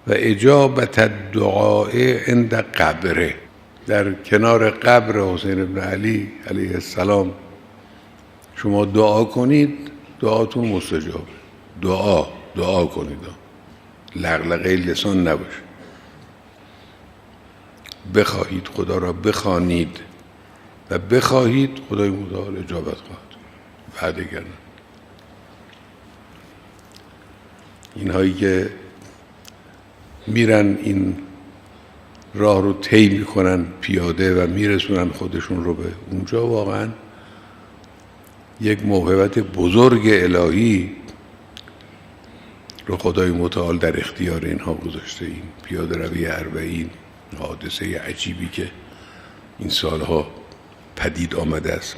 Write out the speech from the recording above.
و اجابت الدعاء عند قبره، در کنار قبر حسین بن علی علیه السلام شما دعا کنید، دعاتون مستجابه. دعا کنید، لغلقه لسان نباشه. بخواهید خدا را بخوانید و بخواهید خدای متعال اجابت خواهد. بعد گرنه اینهایی که میرن این راه رو طی میکنن پیاده و میرسونن خودشون رو به اونجا، واقعا یک موهبت بزرگ الهی رو خدای متعال در اختیار اینها گذاشته. این پیاده روی 40 حادثه عجیبی که این سالها پدید آمده است.